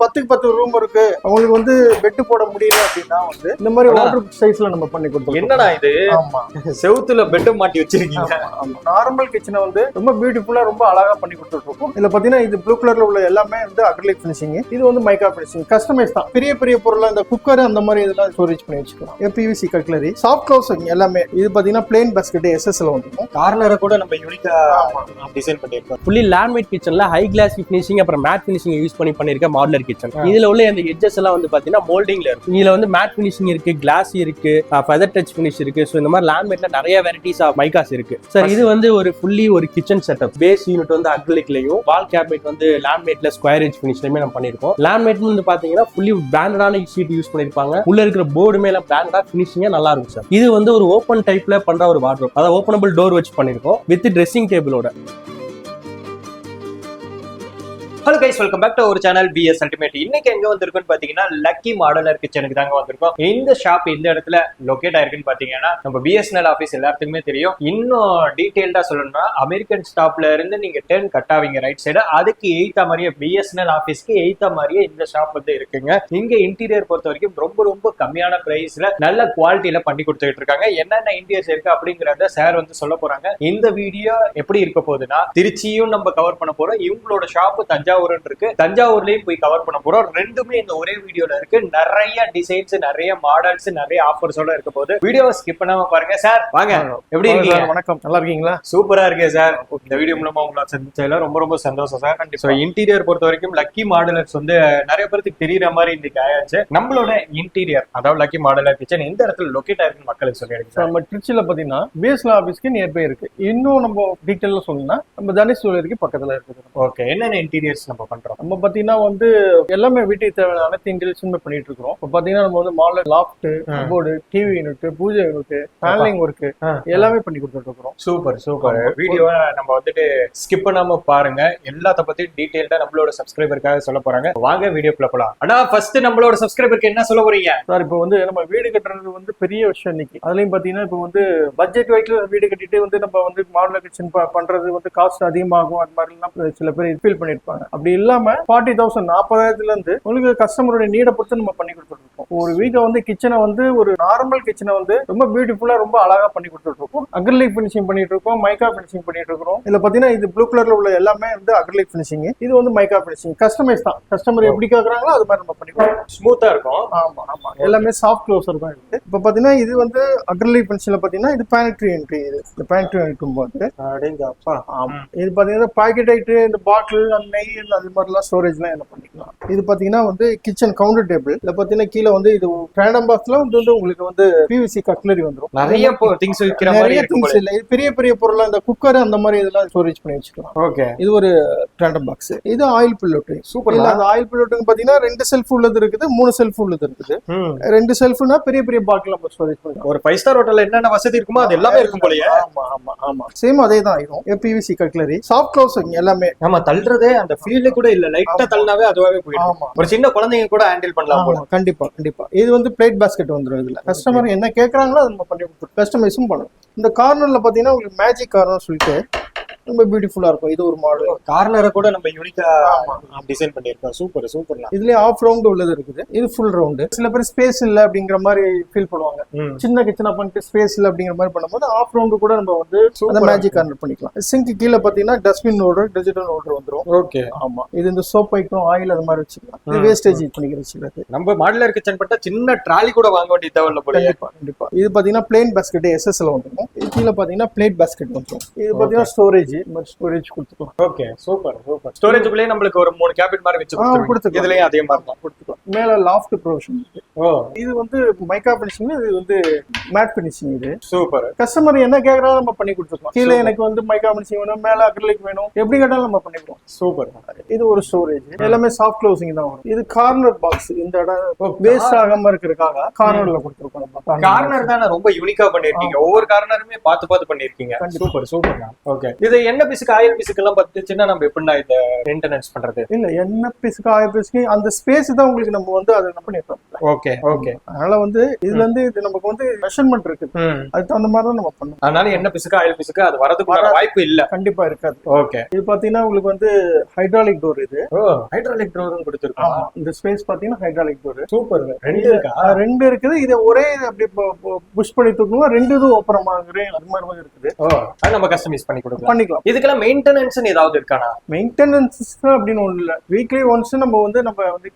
10க்கு 10 room இருக்கு, உங்களுக்கு வந்து பெட் போட முடியல அப்படின்னா வந்து இந்த மாதிரி வாட்டர் சைஸ்ல நம்ம பண்ணி கொடுத்துருக்கோம். என்னடா இது? ஆமா, செவுத்துல பெட் மாட்டி வச்சிருக்கீங்க. நார்மல் கிச்சனை வந்து ரொம்ப பியூட்டிஃபுல்லா ரொம்ப அழகா பண்ணி கொடுத்துருக்கோம். இதுல பாத்தீங்கன்னா இது ப்ளூ கலர்ல உள்ள எல்லாமே வந்து அக்ரிலிக் ஃபினிஷிங், இது வந்து மைக்கா ஃபினிஷிங், கஸ்டமைஸ் தான். பெரிய பெரிய பொருள் இந்த குக்கர் அந்த மாதிரி இதெல்லாம் ஸ்டோரேஜ் பண்ணி வச்சுக்கலாம். PVC கட்லரி, சாஃப்ட் க்ளோசிங் எல்லாமே. இது பாத்தீங்கன்னா பிளேன் பாஸ்கெட் SSL வந்துடும். கார்னரை கூட நம்ம யூனிக்கா டிசைன் பண்ணிருக்கோம். ஃபுல்லி லேண்ட்மேட் கிச்சன்ல ஹை கிளாஸ் ஃபினிஷிங் அப்புறம் மேட் ஃபினிஷிங் யூஸ் பண்ணிருக்க மாடுலர் கிச்சன். இதுல உள்ள அந்த எட்ஜஸ் எல்லாம் வந்து பாத்தீங்கன்னா மோல்டிங்ல இருக்கு. இதுல வந்து மேட் ஃபினிஷிங் இருக்கு, கிளாஸ் இருக்கு, ஃபெதர் டச் ஃபினிஷ் இருக்கு. சோ இந்த மாதிரி லேண்ட்மேட்ல நிறைய வெரைட்டிஸ் ஆஃப் மைக்காஸ் இருக்கு சார். இது வந்து ஒரு ஃபுல்லி ஒரு கிச்சன் செட்டப். பேஸ் யூனிட் வந்து அக்ரிலிக்லயும், வால் கேபினெட் வந்து லேண்ட்மேட்ல ஸ்கொயர் எட்ஜ் ஃபினிஷ்லயுமே நம்ம பண்ணிருக்கோம். லேண்ட்மேட் வந்து பாத்தீங்கன்னா ஃபுல்லி பிராண்டடான ஷீட் யூஸ் பண்ணிருப்பாங்க. உள்ள இருக்கிற போர்டுமே எல்லாம் பிராண்டடா ஃபினிஷிங்கா நல்லா இருக்கும் சார். இது வந்து ஒரு ஓப்பன் டைப்ல பண்ற ஒரு வார்ட்ரோப், அதாவது ஓப்பனபிள் டோர் வச்சு பண்ணிருக்கோம் வித் ட்ரெஸ்ஸிங் டேபிளோட. Hello guys, welcome back to ஒரு சேனல் BS Ultimate. இன்னைக்கு எங்க வந்திருக்குன்னு பாத்தீங்கன்னா லக்கி மாடலர் கிச்சனுக்கு தாங்க வந்திருக்கோம். இந்த ஷாப் இந்த இடத்துல லொகேட் ஆயிருக்குன்னு பாத்தீங்கன்னா நம்ம BSNL ஆபீஸ் எல்லாத்துக்குமே தெரியும். இன்னும் டீடைல்டா சொல்லணும்னா அமெரிக்கன் ஸ்டாப்ல இருந்து நீங்க டர்ன் கட் ஆவீங்க ரைட் சைடு, அதுக்கு எய்த்தா மாதிரியே BSNL ஆபீஸ்க்கு எய்த்தா மாதிரியே இந்த ஷாப் வந்து இருக்குங்க. இங்க இன்டீரியர் பொறுத்த வரைக்கும் ரொம்ப ரொம்ப கம்மியான பிரைஸ்ல நல்ல குவாலிட்டியில பண்ணி கொடுத்துட்டு இருக்காங்க. என்னென்ன இன்டீரியர்ஸ் இருக்கு அப்படிங்கறத சார் வந்து சொல்ல போறாங்க. இந்த வீடியோ எப்படி இருக்க போகுதுன்னா, திருச்சியும் நம்ம கவர் பண்ண போறோம், இவங்களோட ஷாப் தஞ்சாவூர் இருக்கு, தஞ்சாவூர்லயும் போய் கவர் பண்ண போறோம். ரெண்டுமே இந்த ஒரே வீடியோல இருக்கு. நிறைய டிசைன்ஸ், நிறைய மாடல்ஸ், நிறைய ஆஃபர்ஸோட இருக்க போது வீடியோவை ஸ்கிப் பண்ணாம பாருங்க. சார் வாங்க, எப்படி இருக்கீங்க? வணக்கம், நல்லா இருக்கீங்களா? சூப்பரா இருக்கேன் சார். இந்த வீடியோ மூலமா உங்களை சந்திச்சதுல ரொம்ப ரொம்ப சந்தோஷம் சார். கண்டிப்பா இன்டீரியர் பொறுத்த வரைக்கும் லக்கி மாடலர்ஸ் வந்து நிறைய பேருக்கு தெரியற மாதிரி இன்னைக்கு ஆயாச்சு. நம்மளோட இன்டீரியர் அதாவது லக்கி மாடலர் கிச்சன் எந்த இடத்துல லொகேட் ஆயிருக்குன்னு மக்களுக்கு சொல்லிடுங்க. நம்ம திருச்சியில பாத்தீங்கன்னா BSNL ஆபீஸ்க்கு நியர்பை இருக்கு. இன்னும் நம்ம டீடைல்ல சொல்லணும்னா நம்ம தனுஷ் ஜுவல்லரிக்கு பக்கத்துல இருக்குது. ஓகே, என்னென்ன இன்டீரியர்ஸ் நம்ம பண்றோம்? நம்ம பாத்தீங்கன்னா வந்து எல்லாமே வீட்டுக்கு தேவையான அனைத்து இன்டீரியர்ஸுமே பண்ணிட்டு இருக்கிறோம். இப்போ பாத்தீங்கன்னா நம்ம வந்து model loft, cupboard, TV unit, பூஜை யூனிட், பேனலிங் ஒர்க் எல்லாமே பண்ணி கொடுத்துட்டு இருக்கிறோம். Super super. வீடியோவை நம்ம வந்துட்டு ஸ்கிப் பண்ணாம பாருங்க. எல்லாத்த பத்தி டீடைல்டா நம்மளோட சப்ஸ்கிரைபருக்காக சொல்ல போறாங்க. வாங்க வீடியோக்குள்ள போலாம். ஆனா ஃபர்ஸ்ட் நம்மளோட சப்ஸ்கிரைபருக்கு என்ன சொல்ல போறீங்க சார்? இப்போ வந்து நம்ம வீடு கட்டுறது வந்து பெரிய விஷயம் இன்னைக்கு. அதுலயும் பாத்தீங்கன்னா இப்போ வந்து பட்ஜெட் வைட்ல வீடு கட்டிட்டு வந்து நம்ம வந்து மாடலர் கிச்சன் பண்றது வந்து காஸ்ட் அதிகமாகும், அது மாதிரி எல்லாம் சில பேர் ஃபீல் பண்ணிருப்பாங்க. அப்படி இல்லாம 40,000 40,000 இருந்து உங்களுக்கு கஸ்டமருடைய நீடை பொறுத்து நம்ம பண்ணி கொடுத்துருக்கோம். ஒரு வீட்டை வந்து கிச்சனை வந்து ஒரு நார்மல் கிச்சனை வந்து ரொம்ப பியூட்டிஃபுல்லா ரொம்ப அழகா பண்ணி கொடுத்துட்டு இருக்கோம். அக்ரிலிக் பினிஷிங் பண்ணிட்டு இருக்கோம், மைக்கா பினிஷிங் பண்ணிட்டு இருக்கோம். இதுல பாத்தீங்கன்னா இது ப்ளூ கலர்ல உள்ள எல்லாமே வந்து அக்ரிலிக் பினிஷிங், இது வந்து மைக்கா பினிஷிங், கஸ்டமைஸ் தான். கஸ்டமர் எப்படி கேக்குறாங்களோ அது மாதிரி நம்ம பண்ணி கொடுப்போம். ஸ்மூத்தா இருக்கும். ஆமா ஆமா, எல்லாமே சாஃப்ட் க்ளோசர் தான் இருக்கு. இப்ப பாத்தீங்கன்னா இது வந்து அக்ரிலிக் பினிஷிங்ல பாத்தீங்கன்னா இது பேனிட்ரி என்ட்ரி. இது பேனிட்ரி என்ட்ரி போது அடேங்கப்பா. ஆமா, இது பாத்தீங்கன்னா பாக்கெட் ஐட்டு, இந்த பாட்டில், அந்த நெய், அது மாதிரிலாம் ஸ்டோரேஜ்லாம் என்ன பண்ணிக்கலாம். இது பாத்தீங்கன்னா வந்து கிச்சன் கவுண்டர் டேபிள். இதுல பாத்தீங்கன்னா கீழே வந்து இது ரேண்டம் பாக்ஸ்ல வந்து உங்களுக்கு வந்து PVC கட்லரி வந்துரும். நிறைய திங்ஸ் வைக்கிற மாதிரி இருக்கும். இல்ல, இது பெரிய பெரிய பொருள், இந்த குக்கர் அந்த மாதிரி இதெல்லாம் ஸ்டோரேஜ் பண்ணி வச்சுக்கலாம். ஓகே, இது ஒரு ரேண்டம் பாக்ஸ். இது ஆயில் பில்லோட். சூப்பர். இல்ல, அந்த ஆயில் பில்லோட்டுக்கு பாத்தீங்கன்னா 2 செல்ஃப் உள்ளது இருக்குது, 3 செல்ஃப் உள்ளது இருக்குது. 2 செல்ஃப்னா பெரிய பெரிய பாட்டில் நம்ம ஸ்டோரேஜ் பண்ணலாம். ஒரு 5 ஸ்டார் ஹோட்டல்ல என்னென்ன வசதி இருக்குமோ அது எல்லாமே இருக்கும் போலயே. ஆமா ஆமா ஆமா, சேம் அதே தான். இதுவும் PVC கட்லரி, சாஃப்ட் க்ளோசிங் எல்லாமே. நம்ம தள்ளுறதே அந்த ஃபீல்ட் கூட இல்ல, லைட்டா தள்ளினாவே அதுவாவே போயிடும். ஒரு சின்ன குழந்தைங்க கூட ஹேண்டில் பண்ணலாம் போல. கண்டிப்பா கண்டிப்பா. இது வந்து பிளேட் பாஸ்கெட் வந்துரும். இதுல கஸ்டமர் என்ன கேக்குறாங்களோ அதை நம்ம பண்ணி கொடுத்துருவோம். கஸ்டமைஸும் பண்ணுவோம். இந்த கார்னர்ல பாத்தீங்கன்னா உங்களுக்கு மேஜிக் கார்னர் சொல்லிட்டு ரொம்ப பியூட்டிஃபுல்லா இருக்கும். இது ஒரு மாடல். கார்னரை கூட நம்ம யூனிக்கா டிசைன் பண்ணிருக்கோம். Super super. இதுலயே ஆஃப் ரவுண்ட் உள்ளது இருக்குது, இது ஃபுல் ரவுண்ட். சில பேர் ஸ்பேஸ் இல்ல அப்படிங்கிற மாதிரி ஃபீல் பண்ணுவாங்க. சின்ன கிச்சனா பண்ணிட்டு ஸ்பேஸ் இல்ல அப்படிங்கிற மாதிரி பண்ணும்போது ஆஃப் ரவுண்ட் கூட நம்ம வந்து அந்த மேஜிக் கார்னர் பண்ணிக்கலாம். சிங்க் கீழே பாத்தீங்கன்னா டஸ்ட்பின் ஹோல்டர், டிஜிட்டல் ஹோல்டர் வந்துரும். ஓகே, ஆமா. இது இந்த சோப் ஐட்டம், ஆயில் அது மாதிரி வச்சுக்கலாம். இது வேஸ்டேஜ் பண்ணிக்கிற சிலது. நம்ம மாடுலர் கிச்சன் பட்டா சின்ன ட்ராலி கூட வாங்க வேண்டிய தேவையில்ல போல. கண்டிப்பா கண்டிப்பா. இது பாத்தீங்கன்னா பிளேன் பாஸ்கெட் SSL வந்துரும். இது கீழே பாத்தீங்கன்னா பிளேட் பாஸ்கெட் வந்துரும். இது பாத்தீங்கன்னா ஸ்டோரேஜ் கொடுத்துக்கலாம். Okay, super super. ஸ்டோரேஜ்க்குள்ளே நம்மளுக்கு ஒரு 3 கேபின் மாதிரி வச்சு கொடுத்துக்கலாம். இதுலயும் அதே மாதிரி தான் கொடுத்துக்கலாம். மேல லாஃப்ட் ப்ரொவிஷன். இது வந்து மைக்கா பினிஷிங், இது வந்து மேட் பினிஷிங். இது சூப்பர். கஸ்டமர் என்ன கேக்குறாங்க நம்ம பண்ணி கொடுத்துக்கலாம். கீழே எனக்கு வந்து மைக்கா பினிஷிங் வேணும், மேல அக்ரிலிக் வேணும், எப்படி கேட்டாலும் நம்ம பண்ணிக்கலாம். சூப்பர். இது ஒரு ஸ்டோரேஜ், எல்லாமே சாஃப்ட் க்ளோசிங் தான் வரும். இது கார்னர் பாக்ஸ். இந்த இடம் வேஸ்ட் ஆகாம இருக்கிறதுக்காக கார்னர்ல கொடுத்துருக்கோம். கார்னர் தான் ரொம்ப யூனிக்கா பண்ணிருக்கீங்க. ஒவ்வொரு கார்னருமே பார்த்து பார்த்து பண்ணிருக்கீங்க. Super super. ஓகே, இது என்ன பீஸுக்கு ஆயில் பீஸுக்கு எல்லாம் பத்துச்சுன்னா நம்ம எப்படின்னா இதை மெயின்டெனன்ஸ் பண்றது? இல்ல, என்ன பீஸுக்கு ஆயில் பீஸுக்கு அந்த ஸ்பேஸ் தான் உங்களுக்கு நம்ம வந்து அதை என்ன பண்ணிருக்கோம். Okay okay. அதனால வந்து இதுல இருந்து இது நமக்கு வந்து மெஷர்மெண்ட் இருக்கு, அதுக்கு தகுந்த மாதிரி தான் நம்ம பண்ணணும். அதனால என்ன பிசுக்கு ஆயில் பிசுக்கு அது வரதுக்கு வாய்ப்பு இல்ல. கண்டிப்பா இருக்காது. ஓகே. இது பாத்தீங்கன்னா உங்களுக்கு வந்து ஹைட்ராலிக் டோர். இது ஹைட்ராலிக் டோரும் கொடுத்துருக்கோம். இந்த ஸ்பேஸ் பாத்தீங்கன்னா ஹைட்ராலிக் டோர். சூப்பர். ரெண்டு இருக்கா? ரெண்டு இருக்குது. இதை ஒரே அப்படி புஷ் பண்ணி தூக்கணும், ரெண்டு இதுவும் ஓப்பன் ஆகுற அது மாதிரி இருக்குது. அது நம்ம கஸ்டமைஸ் பண்ணிக்கலாம். இதுக்கெல்லாம் மெயின்டெனன்ஸ் ஏதாவது இருக்கானா? மெயின்டெனன்ஸ் அப்படின்னு ஒண்ணு இல்ல. வீக்லி ஒன்ஸ் நம்ம வந்து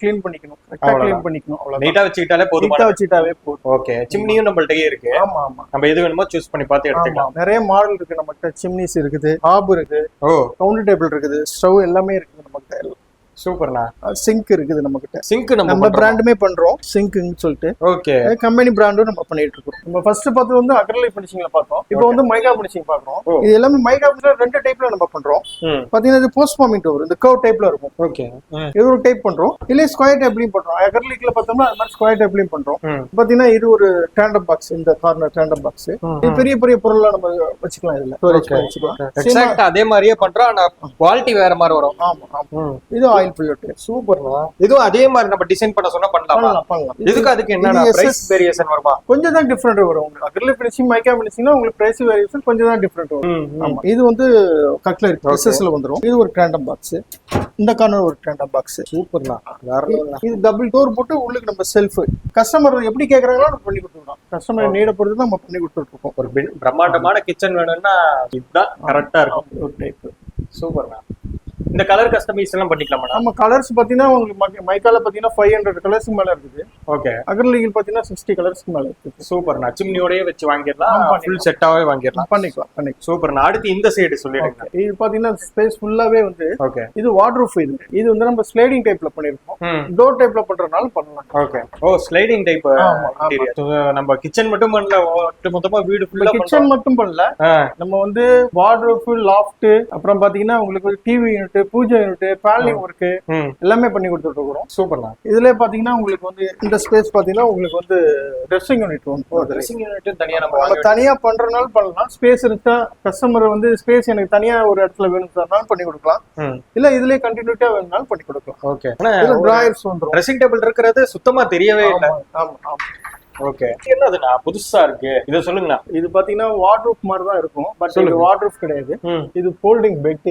க்ளீன் பண்ணிக்கணும், க்ளீன் பண்ணிக்கணும். நீட்டா வச்சுக்கிட்டாலே போதும். நீட்டா வச்சுக்கிட்டாவே போதும். ஓகே. சிம்னியும் நம்மள்ட்டயே இருக்கு. ஆமா ஆமா. நம்ம எது வேணுமோ சூஸ் பண்ணி பார்த்து எடுத்துக்கலாம். நிறைய மாடல் இருக்கு நம்மகிட்ட. சிம்னிஸ் இருக்குது, ஹாப் இருக்கு, கவுண்டர் டேபிள் இருக்குது, ஸ்டவ் எல்லாமே இருக்குது நம்மகிட்ட. சூப்பர்ண்ணா. சிங்க் இருக்குது நம்மகிட்ட. சிங்க் நம்ம பிராண்டுமே பண்றோம், சிங்க்னு சொல்லிட்டு. ஓகே. கம்பெனி பிராண்டும் நம்ம பண்ணிட்டு இருக்கோம். நம்ம ஃபர்ஸ்ட் பார்த்தது வந்து அக்ரிலிக் ஃபினிஷிங்ல பார்த்தோம். இப்போ வந்து மைகா ஃபினிஷிங் பார்க்கறோம். இது எல்லாமே மைகா ஃபினிஷிங்ல ரெண்டு டைப்ல நம்ம பண்றோம். பாத்தீங்கன்னா இது போஸ்ட் ஃபார்மிங் டோர், இந்த கர்வ் டைப்ல இருக்கும். ஓகே. இது ஒரு டைப் பண்றோம். இல்ல ஸ்கொயர் டைப்லயும் பண்றோம். அக்ரிலிக்ல பார்த்தோம்னா அது மாதிரி ஸ்கொயர் டைப்லயும் பண்றோம். பாத்தீங்கன்னா இது ஒரு டேண்டம் பாக்ஸ், இந்த கார்னர் டேண்டம் பாக்ஸ். இது பெரிய பெரிய பொருளா நம்ம வச்சுக்கலாம், இதுல ஸ்டோரேஜ் பண்ணி வச்சுக்கலாம். எக்ஸாக்ட்டா அதே மாதிரியே பண்றோம், ஆனா குவாலிட்டி வேற மாதிரி வரும். ஆமா ஆமா. இது ஆயில் ஃபில்டர். சூப்பர்ண்ணா. இதுவும் அதே மாதிரி நம்ம டிசைன் பண்ண சொன்னா பண்ணலாம். இதுக்கு அதுக்கு என்னன்னா பிரைஸ் வேரியேஷன் வருமா? கொஞ்சம் தான் டிஃபரெண்ட் வரும். உங்களுக்கு அக்ரிலிக் ஃபினிஷிங், மைக்கா ஃபினிஷிங்னா உங்களுக்கு பிரைஸ் வேரியேஷன் கொஞ்சம் தான் டிஃபரெண்ட் வரும். ஆமா. இது வந்து கட்லரி எஸ்எஸ்ல வந்துரும். இது ஒரு டேண்டம் பாக்ஸ். இந்த கார்னர் ஒரு டேண்டம் பாக்ஸ். சூப்பர்ண்ணா. இது டபுள் டோர் போட்டு உள்ளுக்கு நம்ம செல்ஃப் கஸ்டமர் எப்படி கேக்குறாங்களோ நம்ம பண்ணி கொடுத்துறோம். கஸ்டமர் நீட பொறுத்து தான் நம்ம பண்ணி கொடுத்துட்டு இருக்கோம். ஒரு பிரம்மாண்டமான கிச்சன் வேணும்னா இதுதான் கரெக்டா இருக்கும். ஒரு டைப். சூப்பர்ண்ணா. இந்த கலர் கஸ்டமைஸ் எல்லாம் பண்ணிக்கலாமா? நம்ம கலர்ஸ் பாத்தீங்கன்னா உங்களுக்கு மைக்கால பாத்தீங்கன்னா 500 கலர்ஸ் மேல இருக்குது. ஓகே. அக்ரிலிக் பாத்தீங்கன்னா 60 கலர்ஸ்க்கு மேல இருக்கு. சூப்பர்ண்ணா. சிம்னியோடயே வச்சு வாங்கிடலாம், ஃபுல் செட்டாவே வாங்கிடலாம். பண்ணிக்கலாம். சூப்பர்ண்ணா. அடுத்து இந்த சைடு சொல்லிடுங்க. இது பாத்தீங்கன்னா ஸ்பேஸ் ஃபுல்லாவே வந்து ஓகே. இது வார்ட்ரூஃப். இது வந்து நம்ம ஸ்லைடிங் டைப்ல பண்ணிருக்கோம். டோர் டைப்ல பண்றதுனால பண்ணலாம். ஓகே. ஓ, ஸ்லைடிங் டைப் இன்டீரியர். நம்ம கிச்சன் மட்டும் பண்ணல, மொத்தமா வீடு ஃபுல்லா கிச்சன் மட்டும் பண்ணல. நம்ம வந்து வார்ட்ரூஃப், லாஃப்ட், அப்புறம் பாத்தீங்கன்னா உங்களுக்கு டிவி யூனிட், பூஜை யூனிட், பேனலிங் ஒர்க் எல்லாமே பண்ணி கொடுத்துட்டு இருக்கோம். சூப்பர்ண்ணா. இதுல பாத்தீங்கன்னா உங்களுக்கு வந்து இந்த ஸ்பேஸ் பாத்தீங்கன்னா உங்களுக்கு வந்து ட்ரெஸ்ஸிங் யூனிட் வந்து ட்ரெஸ்ஸிங் யூனிட் தனியா நம்ம தனியா பண்றதுனால பண்ணலாம். ஸ்பேஸ் இருந்தா கஸ்டமர் வந்து ஸ்பேஸ் எனக்கு தனியா ஒரு இடத்துல வேணும்னாலும் பண்ணி கொடுக்கலாம். இல்ல இதுலயே கண்டினியூட்டா வேணும்னாலும் பண்ணி கொடுக்கலாம். ஓகே. டிராயர்ஸ் வந்துரும். ட்ரெஸ்ஸிங் டேபிள் இருக்கிறது சுத்தமா தெரியவே இல்லை. ஆமா ஆமா. ஓகே. என்னதுண்ணா புதுசா இருக்கு, இத சொல்லுங்கண்ணா. இது பாத்தீங்கன்னா வார்ட்ரூஃப் மாதிரி தான் இருக்கும். பட் இது வார்ட்ரூஃப் கிடையாது. இது ஃபோல்டிங் பெட்.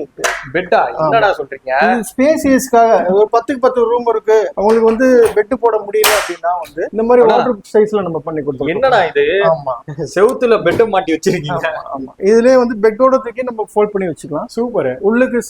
பெட்டா? என்னடா சொல்றீங்க? இது ஸ்பேசியஸ்க்காக ஒரு 10க்கு 10 ரூம் இருக்கு, அவங்களுக்கு வந்து பெட் போட முடியல அப்படின்னா வந்து இந்த மாதிரி வார்ட்ரூஃப் சைஸ்ல நம்ம பண்ணி கொடுத்தோம். என்னடா இது? ஆமா. செவுத்துல பெட் மாட்டி வச்சிருக்கீங்க. ஆமா. இதுலயே வந்து பெட்டோட தூக்கி நம்ம ஃபோல்ட் பண்ணி வச்சுக்கலாம். சூப்பர். உள்ளுக்கு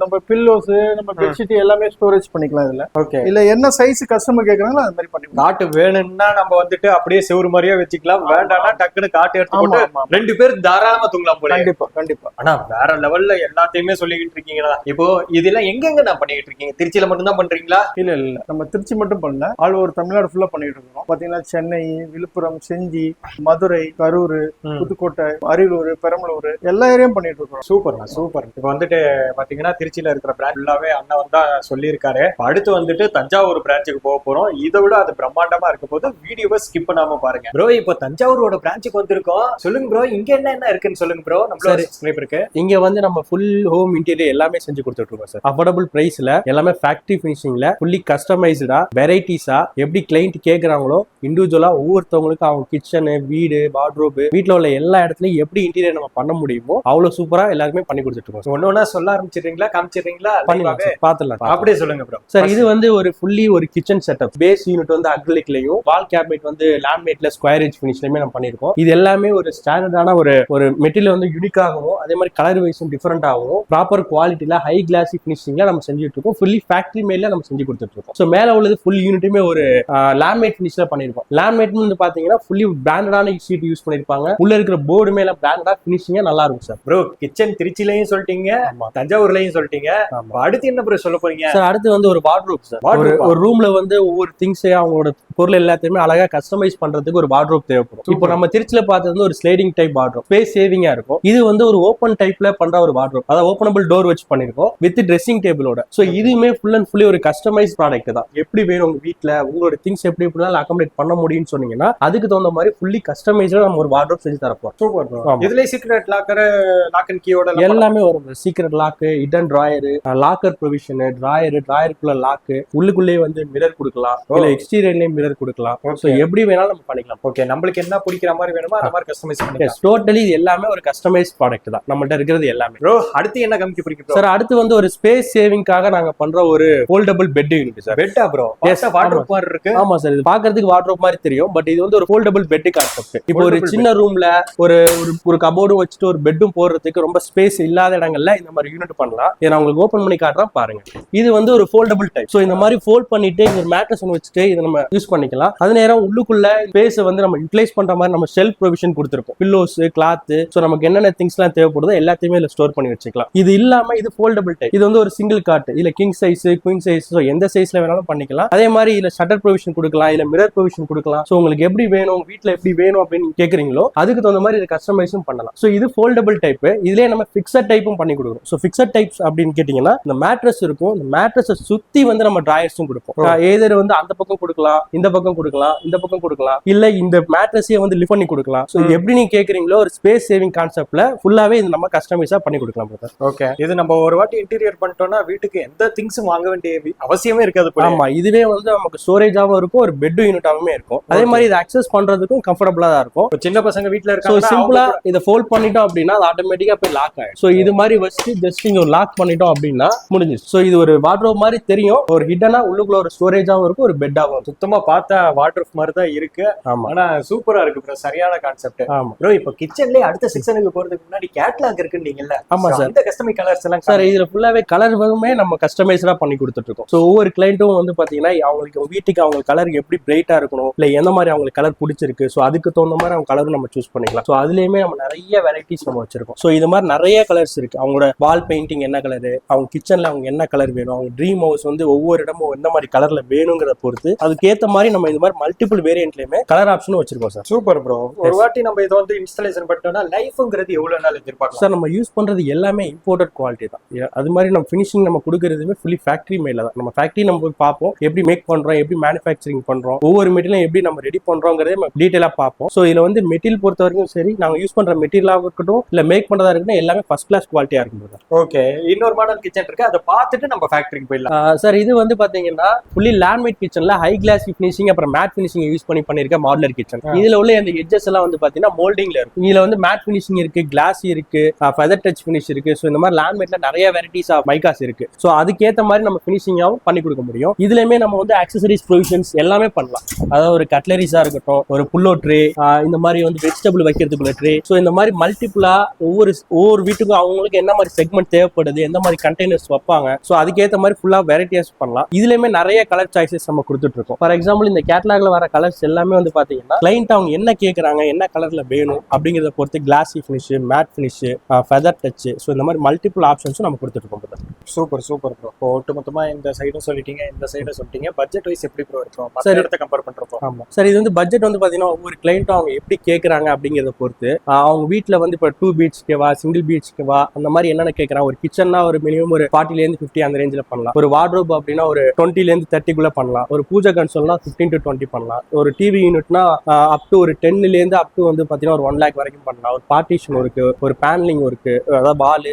நம்ம பில்லோஸ், நம்ம பெட்ஷீட் எல்லாமே ஸ்டோரேஜ் பண்ணிக்கலாம் இதுல. ஓகே. இல்ல என்ன சைஸ் கஸ்டமர் கேக்குறாங்களோ அது மாதிரி பண்ணி காட்டு வேணும்னா நம்ம வந்துட்டு அப்படியே செவுரு மாதிரியே வச்சுக்கலாம். வேண்டாம்னா டக்குன்னு காட்டு எடுத்து போட்டு 2 பேர் தாராளமா தூங்கலாம் போல. கண்டிப்பா கண்டிப்பா. ஆனா வேற லெவல்ல எல்லாத்தையுமே சொல்லிக்கிட்டு இருக்கீங்களா? இப்போ இதெல்லாம் எங்கெங்க நான் பண்ணிட்டு இருக்கீங்க? திருச்சியில மட்டும் தான் பண்றீங்களா? இல்ல நம்ம திருச்சி மட்டும் பண்ணல, ஆல் ஓவர் தமிழ்நாடு ஃபுல்லா பண்ணிட்டு இருக்கோம். பாத்தீங்கன்னா சென்னை, விழுப்புரம், செஞ்சி, மதுரை, கரூர், புதுக்கோட்டை, அரியலூர், பெரம்பலூர் எல்லா ஏரியாவும் பண்ணிட்டு இருக்கோம். சூப்பர்ண்ணா. சூப்பர். இப்போ வந்துட்டு பாத்தீங்கன்னா திருச்சியில இருக்கிற பிரான்ச் ஃபுல்லாவே அண்ணா வந்து சொல்லியிருக்காரு. அடுத்து வந்துட்டு தஞ்சாவூர் பிரான்ச்சுக்கு போக போறோம். இதை விட அது பிரம்மாண்டமா இருக்க போது வீடியோவை ஸ்கிப் பண்ணாம பாருங்க. ப்ரோ இப்போ தஞ்சாவூரோட பிரான்ச்சுக்கு வந்திருக்கோம். சொல்லுங்க ப்ரோ, இங்க என்ன இருக்குன்னு சொல்லுங்க ப்ரோ. நம்மளோட சப்ஸ்கிரைபருக்கு இங்க வந்து நம்ம ஃபுல் ஹோம் இன்டீரியர் எல்லாமே செஞ்சு கொடுத்துட்டு இருக்கோம் சார். அஃபோர்டபிள் பிரைஸ்ல எல்லாமே ஃபேக்டரி ஃபினிஷிங்ல ஃபுல்லி கஸ்டமைஸ்டா வெரைட்டிஸா எப்படி கிளைண்ட் கேக்குறாங்களோ இண்டிவிஜுவலா ஒவ்வொருத்தவங்களுக்கும் அவங்க கிச்சனு, வீடு, வார்ட்ரோப், வீட்டுல உள்ள எல்லா இடத்துலயும் எப்படி இன்டீரியர் நம்ம பண்ண முடியுமோ அவ்வளவு சூப்பரா எல்லாருமே பண்ணி கொடுத்துட்டு இருக்கோம். ஒன்னொன்னா சொல்ல ஆரம்பிச்சிடுறீங்களா, காமிச்சிடுறீங்களா? பாத்துலாம். அப்படியே சொல்லுங்க ப்ரோ. சார் இது வந்து ஒரு ஃபுல்லி ஒரு கிச்சன் செட்டப். பேஸ் யூனிட் வந்து அக்ரிலிக்லயும், வால் கேபினெட் வந்து லேமினேட்ல ஸ்கொயர் எட்ஜ் ஃபினிஷ்லயுமே நம்ம பண்ணிருக்கோம். இது எல்லாமே ஒரு ஸ்டாண்டர்டான ஒரு மெட்டீரியல் வந்து யூனிக்காகவும் அதே மாதிரி கலர் வைஸும் டிஃபரெண்ட் ஆகும். ப்ராப்பர் குவாலிட்டியில ஹை கிளாசி ஃபினிஷிங்ல நம்ம செஞ்சுட்டு இருக்கோம். ஃபுல்லி ஃபேக்டரி மேட்ல நம்ம செஞ்சு கொடுத்துட்டு இருக்கோம். ஸோ மேல உள்ளது ஃபுல் யூனிட்டுமே ஒரு லேமினேட் ஃபினிஷ்ல பண்ணிருக்கோம். லேமினேட் வந்து பாத்தீங்கன்னா ஃபுல்லி பிராண்டடான ஷீட் யூஸ் பண்ணிருப்பாங்க. உள்ள இருக்கிற போர்டு மேல பிராண்டடா ஃபினிஷிங்கா நல்லா இருக்கும் சார். ப்ரோ கிச்சன் திருச்சிலையும் சொல்லிட்டீங்க, தஞ்சாவூர்லயும் சொல்லிட்டீங்க. அடுத்து என்ன ப்ரோ சொல்ல போறீங்க? சார் அடுத்து வந்து ஒரு வார்ட்ரோப் சார். ஒரு ரூம்ல வந்து ஒவ்வொரு திங்ஸ் அவங்களோட பொருள் எல்லாத்தையுமே அழகா கஸ்டமைஸ் யூட்டிலைஸ் பண்றதுக்கு ஒரு வார்ட்ரோப் தேவைப்படும். இப்போ நம்ம திருச்சியில பார்த்தது ஒரு ஸ்லைடிங் டைப் வார்ட்ரோப், ஸ்பேஸ் சேவிங்கா இருக்கும். இது வந்து ஒரு ஓப்பன் டைப்ல பண்ற ஒரு வார்ட்ரோப், அதாவது ஓப்பனபிள் டோர் வச்சு பண்ணிருக்கோம் வித் ட்ரெஸ்ஸிங் டேபிளோட. ஸோ இதுவுமே ஃபுல் அண்ட் ஃபுல்லி ஒரு கஸ்டமைஸ் ப்ராடக்ட் தான். எப்படி வேணும் உங்க வீட்டுல உங்களோட திங்ஸ் எப்படி எப்படினாலும் அகாமடேட் பண்ண முடியும்னு சொன்னீங்கன்னா அதுக்கு தகுந்த மாதிரி ஃபுல்லி கஸ்டமைஸ்டா நம்ம ஒரு வார்ட்ரோப் செஞ்சு தரப்போம். சூப்பர். இதுல சீக்ரெட் லாக்கர், லாக் அண்ட் கீயோட எல்லாமே வரும். Secret lock, hidden drawer, locker provision, டிராயருக்குள்ள லாக், உள்ளுக்குள்ளே வந்து மிரர் கொடுக்கலாம், இல்ல எக்ஸ்டீரியர்லயும் மிரர் கொடுக்கலாம். ஸோ எப்படி வேணாலும் நம்ம பண்ணிக்கலாம். ஓகே, நம்மளுக்கு என்ன பிடிக்கிற மாதிரி வேணுமோ அந்த மாதிரி கஸ்டமைஸ் பண்ணிக்கலாம். டோட்டலி இது எல்லாமே ஒரு கஸ்டமைஸ் ப்ராடக்ட் தான் நம்மள்ட்ட இருக்கிறது எல்லாமே. ப்ரோ அடுத்து என்ன கம்பெனி பிடிக்கும் சார்? அடுத்து வந்து ஒரு ஸ்பேஸ் சேவிங்காக நாங்க பண்ற ஒரு ஃபோல்டபிள் பெட் யூனிட் சார். பெட்டா ப்ரோ? எஸ், வார்ட்ரோப் மாதிரி இருக்கு. ஆமா சார், இது பாக்குறதுக்கு வார்ட்ரோப் மாதிரி தெரியும், பட் இது வந்து ஒரு ஃபோல்டபிள் பெட் கான்செப்ட். இப்போ ஒரு சின்ன ரூம்ல ஒரு ஒரு கபோர்டும் வச்சுட்டு ஒரு பெட்டும் போடுறதுக்கு ரொம்ப ஸ்பேஸ் இல்லாத இடங்கள்ல இந்த மாதிரி யூனிட் பண்ணலாம். இதை நான் உங்களுக்கு ஓபன் பண்ணி காட்டுறேன் பாருங்க. இது வந்து ஒரு ஃபோல்டபிள் டைப். ஸோ இந்த மாதிரி ஃபோல்ட் பண்ணிட்டு ஒரு மேட்ரஸ் ஒன்று வச்சுட்டு இதை நம்ம யூஸ் பண்ணிக்கலாம். அது நேரம் உள்ளுக்குள்ள ஸ்பேஸ் வந்து நம்ம யூட்டிலைஸ் பண்ற மாதிரி நம்ம ஷெல்ஃப் ப்ரொவிஷன் கொடுத்துருப்போம். பில்லோஸ், கிளாத், ஸோ நமக்கு என்னென்ன திங்ஸ் எல்லாம் தேவைப்படுதோ எல்லாத்தையுமே இதுல ஸ்டோர் பண்ணி வச்சுக்கலாம். இது இல்லாம இது ஃபோல்டபிள் டைப். இது வந்து ஒரு சிங்கிள் காட், இல்ல king size, queen size, so எந்த சைஸ்ல வேணாலும் பண்ணிக்கலாம். அதே மாதிரி இதுல ஷட்டர் ப்ரொவிஷன் கொடுக்கலாம், இல்ல மிரர் ப்ரொவிஷன் கொடுக்கலாம். ஸோ உங்களுக்கு எப்படி வேணும், வீட்டுல எப்படி வேணும் அப்படின்னு கேக்குறீங்களோ அதுக்கு தகுந்த மாதிரி இதை கஸ்டமைஸும் பண்ணலாம். ஸோ இது ஃபோல்டபிள் டைப். இதுலயே நம்ம ஃபிக்ஸட் டைப்பும் பண்ணி கொடுக்குறோம். ஸோ ஃபிக்ஸட் டைப்ஸ் அப்படின்னு கேட்டீங்கன்னா இந்த மேட்ரஸ் இருக்கும், இந்த மேட்ரஸை சுத்தி வந்து நம்ம டிராயர்ஸும் கொடுப்போம். ஏதர் வந்து அந்த பக்கம் கொடுக்கலாம், இந்த பக்கம் கொடுக்கலாம், இந்த பக்கம் கொடுக்கலாம், இல்ல இந்த மேட்ரஸையே வந்து லிஃப்ட் பண்ணி கொடுக்கலாம். ஸோ எப்படி நீங்க கேக்குறீங்களோ ஒரு ஸ்பேஸ் சேவிங் கான்செப்ட்ல ஃபுல்லாவே இது நம்ம கஸ்டமைஸா பண்ணி கொடுக்கலாம். ஓகே, இது நம்ம ஒரு வாட்டி இன்டீரியர் பண்ணிட்டோம்னா வீட்டுக்கு எந்த திங்ஸும் வாங்க வேண்டிய அவசியமே இருக்காது. ஆமா, இதுவே வந்து நமக்கு ஸ்டோரேஜாவும் இருக்கும், ஒரு பெட் யூனிட்டாவுமே இருக்கும். அதே மாதிரி இதை அக்சஸ் பண்றதுக்கும் கம்ஃபர்டபுளா தான் இருக்கும். சின்ன பசங்க வீட்டுல இருக்காங்க, சிம்பிளா இதை ஃபோல்ட் பண்ணிட்டோம் அப்படின்னா அது ஆட்டோமேட்டிக்கா போய் லாக் ஆயிடும். ஸோ இது மாதிரி வச்சு ஜஸ்ட் இங்க ஒரு லாக் பண்ணிட்டோம் அப்படின்னா முடிஞ்சிச்சு. ஸோ இது ஒரு வார்ட்ரோப் மாதிரி தெரியும், ஒரு ஹிடனா உள்ளுக்குள்ள ஒரு ஸ்டோரேஜாவும் இருக்கும், ஒரு பெட்டாவும். சுத்தமா பார்த்தா வார்ட்ரோப் மாதிரி தான் இருக்கு. ஆமா, ஆனா சூப்பரா இருக்கு ப்ரோ, சரியான கான்செப்ட். ஆமா ப்ரோ, இப்போ கிச்சன்லயே அடுத்த செக்ஷனுக்கு போறதுக்கு முன்னாடி கேட்லாக் இருக்குன்னீங்கல்ல? ஆமா சார், இந்த கஸ்டமைஸ் கலர்ஸ் எல்லாம் சார் இதுல ஃபுல்லாவே கலர் வந்து நம்ம கஸ்டமைஸ்டா பண்ணி கொடுத்துட்டு இருக்கோம். ஸோ ஒவ்வொரு கிளைண்ட்டும் வந்து பாத்தீங்கன்னா அவங்களுக்கு வீட்டுக்கு அவங்க கலர் எப்படி பிரைட்டா இருக்கணும், இல்ல எந்த மாதிரி அவங்களுக்கு கலர் பிடிச்சிருக்கு, ஸோ அதுக்கு தகுந்த மாதிரி அவங்க கலரும் நம்ம சூஸ் பண்ணிக்கலாம். ஸோ அதுலயுமே நம்ம நிறைய வெரைட்டிஸ் நம்ம வச்சிருக்கோம். ஸோ இது மாதிரி நிறைய கலர்ஸ் இருக்கு. அவங்களோட வால் பெயிண்டிங் என்ன கலரு, அவங்க கிச்சன்ல அவங்க என்ன கலர் வேணும், அவங்க ட்ரீம் ஹவுஸ் வந்து ஒவ்வொரு இடமும் எந்த மாதிரி கலர்ல வேணுங்கிறத பொறுத்து அதுக்கேற்ற மாதிரி நம்ம இது மாதிரி மல்டிபிள் வேரியன்ட்லயுமே கலர் ஆப்ஷனும் வச்சிருக்கோம் சார். Super bro. ஒரு வாட்டி நம்ம இதை வந்து இன்ஸ்டாலேஷன் பண்ணிட்டோம்னா லைஃப்ங்கிறது எவ்வளவு நாள் எதிர்பார்க்கலாம் சார்? நம்ம யூஸ் பண்றது எல்லாமே இம்போர்ட்டட் குவாலிட்டி தான். அது மாதிரி நம்ம ஃபினிஷிங் நம்ம கொடுக்கறதுமே ஃபுல்லி ஃபேக்டரி மேல தான். நம்ம ஃபேக்டரி நம்ம போய் பார்ப்போம், எப்படி மேக் பண்றோம், எப்படி மேனுஃபேக்சரிங் பண்றோம், ஒவ்வொரு மெட்டீரியலும் எப்படி நம்ம ரெடி பண்றோங்கிறதே நம்ம டீடைலா பார்ப்போம். ஸோ இதுல வந்து மெட்டீரியல் பொறுத்த வரைக்கும் சரி, நாங்க யூஸ் பண்ற மெட்டீரியலாக இருக்கட்டும் இல்ல மேக் பண்றதா இருக்கட்டும் எல்லாமே ஃபர்ஸ்ட் கிளாஸ் குவாலிட்டியா இருக்கும். ஓகே, இன்னொரு மாடல் கிச்சன் இருக்கு, அதை பார்த்துட்டு நம்ம ஃபேக்டரிக்கு போயிடலாம். சார் இது வந்து பாத்தீங்கன்னா ஃபுல்லி லேண்ட்மேட் கிச்சன்ல ஹை கிளாஸ் ஃபினிஷிங் அப்புறம் மேட் ஃபினிஷிங் யூஸ் பண்ணி பண்ணிருக்க மாடுலர் கிச்சன். இதுல உள்ள அந்த எட்ஜஸ் எல்லாம் வந்து பாத்தீங்கன்னா மோல்டிங்ல இருக்கும். இதுல வந்து மேட் ஃபினிஷிங் இருக்கு, கிளாஸ் இருக்கு, ஃபெதர் டச் ஃபினிஷ் இருக்கு. ஸோ இந்த மாதிரி லேண்ட்மேட்ல நிறைய வெரைட்டிஸ் ஆஃப் மைகாஸ் இருக்கு. ஸோ அதுக்கேற்ற மாதிரி நம்ம ஃபினிஷிங்காகவும் பண்ணி கொடுக்க முடியும். இதுலயுமே நம்ம வந்து ஆக்சசரிஸ் ப்ரொவிஷன்ஸ் எல்லாமே பண்ணலாம். அதாவது ஒரு கட்லரிஸா இருக்கட்டும், ஒரு புல்லோ ட்ரே, இந்த மாதிரி வந்து வெஜிடபிள் வைக்கிறதுக்குள்ள ட்ரே. ஸோ இந்த மாதிரி மல்டிபிளா ஒவ்வொரு வீட்டுக்கும் அவங்களுக்கு என்ன மாதிரி செக்மெண்ட் தேவைப்படுது, எந்த மாதிரி கண்டெய்னர்ஸ் வைப்பாங்க, ஸோ அதுக்கேற்ற மாதிரி ஃபுல்லா வெரைட்டிஸ் பண்ணலாம். இதுலயுமே நிறைய கலர் சாய்ஸஸ் நம்ம கொடுத்துட்டு இருக்கோம். ஃபார் எக்ஸாம்பிள் இந்த கேட்டலாக்ல வர கலர்ஸ் எல்லாமே வந்து பாத்தீங்கன்னா கிளைண்ட் அவங்க என்ன கேட்கறாங்க, என்ன கலர்ல வேணும் அப்படிங்கிறத பொறுத்து classy finish, matte finish, feather touch, so இந்த மாதிரி மல்டிபிள் ஆப்ஷன்ஸும் நம்ம கொடுத்துட்டு இருக்கோம். Super super bro. ஒட்டு மொத்தமா இந்த சைடும் சொல்லிட்டீங்க, இந்த சைடும் சொல்லிட்டீங்க. பட்ஜெட் வைஸ் எப்படி ப்ரோ இருக்கும் மற்ற இடத்தை கம்பேர் பண்றப்போ? ஆமா சார், இது வந்து பட்ஜெட் வந்து பாத்தீங்கன்னா ஒவ்வொரு கிளைண்ட்டும் அவங்க எப்படி கேட்கறாங்க அப்படிங்கிறத பொறுத்து அவங்க வீட்டுல வந்து இப்போ 2 BHKவா சிங்கிள் BHKவா அந்த மாதிரி என்னென்ன கேட்கறாங்க. ஒரு கிச்சன்னா ஒரு மினிமம் ஒரு 40 to 50 அந்த ரேஞ்சில் பண்ணலாம். ஒரு வார்ட்ரோப் அப்படின்னா ஒரு 20 to 30 பண்ணலாம். ஒரு பூஜை கன்சோல்னா 15 to 20 பண்ணலாம். ஒரு டிவி யூனிட்னா அப் டு ஒரு 10 அப் டு வந்து பாத்தீங்கன்னா ஒரு 1 lakh வரைக்கும் பண்ணலாம். ஒரு பார்ட்டிஷன் இருக்கு, ஒரு பேனலிங் இருக்கு, அதாவது பால்,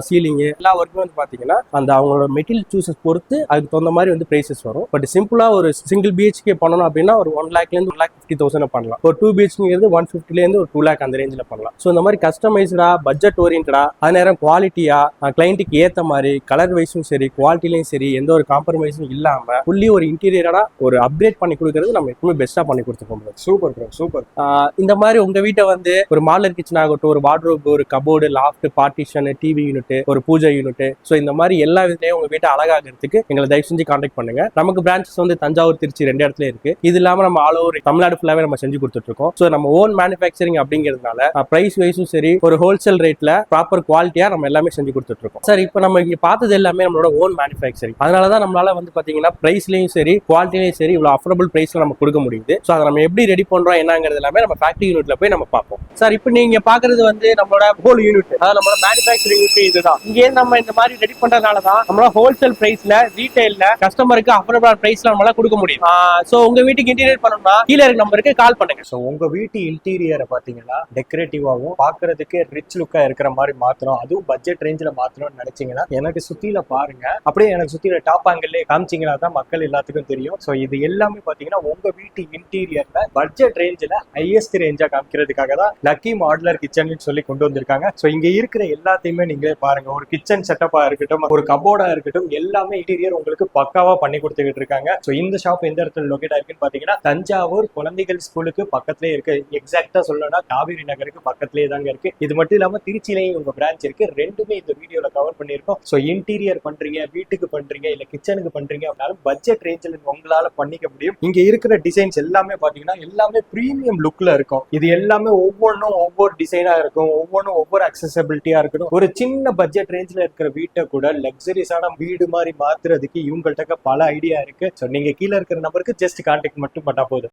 சீலிங் எல்லா ஒர்க்குமே வந்து பாத்தீங்கன்னா அந்த அவங்களோட மெட்டீரியல் சூஸஸ் பொறுத்து அதுக்கு தகுந்த மாதிரி வந்து பிரைசஸ் வரும். பட் சிம்பிளா ஒரு சிங்கிள் BHK பண்ணணும் அப்படின்னா ஒரு 1 lakh to 1,50,000 பண்ணலாம். ஒரு 2 BHK 150 ஒரு 2 lakh அந்த ரேஞ்சில் பண்ணலாம். ஸோ இந்த மாதிரி கஸ்டமைஸ்டா, பட்ஜெட் ஓரியன்டா, அதே நேரம் குவாலிட்டியா, கிளைண்ட்டுக்கு ஏற்ற மாதிரி கலர் வைஸும் சரி, குவாலிட்டிலையும் சரி, எந்த ஒரு காம்ப்ரமைஸும் இல்லாம ஃபுல்லி ஒரு இன்டீரியரா ஒரு அப்கிரேட் பண்ணி கொடுக்கறது நம்ம எப்பவுமே பெஸ்டா பண்ணி கொடுத்துருக்கோம். Super bro, super. இந்த மாதிரி உங்க வீட்டை வந்து ஒரு மாடலர் கிச்சன் ஆகட்டும், ஒரு வார்ட்ரோப், ஒரு cupboard, loft, partition, TV unit, ஒரு பூஜை யூனிட், ஸோ இந்த மாதிரி எல்லா விதத்தையும் உங்க வீட்டை அழகாகிறதுக்கு எங்களை தயவு செஞ்சு கான்டாக்ட் பண்ணுங்க. நமக்கு பிரான்ச்சஸ் வந்து தஞ்சாவூர், திருச்சி 2 இடத்துல இருக்கு. இது இல்லாம நம்ம ஆல் ஓவர் தமிழ்நாடு ஃபுல்லாவே நம்ம செஞ்சு கொடுத்துட்டு இருக்கோம். ஸோ நம்ம ஓன் மேனுஃபேக்சரிங் அப்படிங்கிறதுனால பிரைஸ் வைஸும் சரி, ஒரு ஹோல்சேல் ரேட்ல ப்ராப்பர் குவாலிட்டியா நம்ம எல்லாமே செஞ்சு கொடுத்துட்டு இருக்கோம். சார் இப்போ நம்ம இங்க பார்த்தது எல்லாமே நம்மளோட ஓன் மேனுஃபேக்சரிங். அதனாலதான் நம்மளால வந்து பாத்தீங்கன்னா பிரைஸ்லயும் சரி, குவாலிட்டிலையும் சரி இவ்வளவு அஃபோர்டபுள் பிரைஸ்ல நம்ம கொடுக்க முடியுது. ஸோ அதை நம்ம எப்படி ரெடி பண்றோம் என்னங்கிறது எல்லாமே நம்ம ஃபேக்டரி யூனிட்ல போய் நம்ம பார்ப்போம். சார் இப்போ நீங்க பாக்குறது வந்து நம்மளோட ஹோல் யூனிட், அதாவது நம்மளோட மேனுஃபேக்சரிங் யூனிட் இதுதான். இங்கே நம்ம இந்த மாதிரி ரெடி பண்றதுனால தான் நம்மளோட ஹோல்சேல் பிரைஸ்ல ரீட்டைல்ல கஸ்டமருக்கு அஃபோர்டபிள் பிரைஸ்ல நம்மளால கொடுக்க முடியும். ஸோ உங்க வீட்டுக்கு இன்டீரியர் பண்ணணும்னா கீழே இருக்க நம்பருக்கு கால் பண்ணுங்க. ஸோ உங்க வீட்டு இன்டீரியரை பாத்தீங்கன்னா டெக்கரேட்டிவாவும் பாக்குறதுக்கு ரிச் லுக்கா இருக்கிற மாதிரி மாத்திரம், அதுவும் பட்ஜெட் ரேஞ்சில் மாத்திரம்னு நினைச்சீங்கன்னா எனக்கு சுத்தில பாருங்க, அப்படியே எனக்கு சுத்தில டாப் ஆங்கிள்லயே காமிச்சிங்கன்னா தான் மக்கள் எல்லாத்துக்கும் தெரியும். ஸோ இது எல்லாமே பாத்தீங்கன்னா உங்க வீட்டு இன்டீரியர்ல பட்ஜெட் ரேஞ்சில் ஹையஸ்ட் ரேஞ்சா காமிக்கிறதுக்காக தான் லக்கி மாடுலர் கிச்சன் சொல்லி கொண்டு வந்திருக்காங்க. ஸோ இங்க இருக்கிற எல்லாத்தையுமே நீங்களே பாருங்க, ஒரு கிச்சன் செட்டப்பா இருக்கட்டும், ஒரு கபோர்டா இருக்கட்டும், எல்லாமே இன்டீரியர் உங்களுக்கு பக்காவா பண்ணி கொடுத்துக்கிட்டு இருக்காங்க. ஸோ இந்த ஷாப் எந்த இடத்துல லொகேட் ஆயிருக்குன்னு பாத்தீங்கன்னா தஞ்சாவூர் குழந்தைகள் ஸ்கூலுக்கு பக்கத்திலே இருக்கு. எக்ஸாக்டா சொல்லணும்னா காவிரி நகருக்கு பக்கத்திலே தாங்க இருக்கு. இது மட்டும் இல்லாம திருச்சியிலையும் உங்க பிரான்ச் இருக்கு. ரெண்டுமே இந்த வீடியோல கவர் பண்ணிருக்கோம். ஸோ இன்டீரியர் பண்றீங்க, வீட்டுக்கு பண்றீங்க, இல்ல கிச்சனுக்கு பண்றீங்க அப்படின்னாலும் பட்ஜெட் ரேஞ்சில் உங்களால பண்ணிக்க முடியும். இங்க இருக்கிற டிசைன்ஸ் எல்லாமே பாத்தீங்கன்னா எல்லாமே பிரீமியம் லுக்ல இருக்கும். இது எல்லாமே ஒவ்வொன்றும் ஒவ்வொரு டிசைனா இருக்கும், ஒவ்வொன்றும் ஒவ்வொரு அக்சசபிலிட்டியா இருக்கணும். ஒரு சின்ன பட்ஜெட் ரேஞ்சில் இருக்கிற வீட்டை கூட லக்ஸரிஸான வீடு மாதிரி மாத்துறதுக்கு இவங்கள்ட்ட பல ஐடியா இருக்கு. ஸோ நீங்க கீழே இருக்கிற நம்பருக்கு ஜஸ்ட் கான்டாக்ட் மட்டும் பண்ணா போதும்.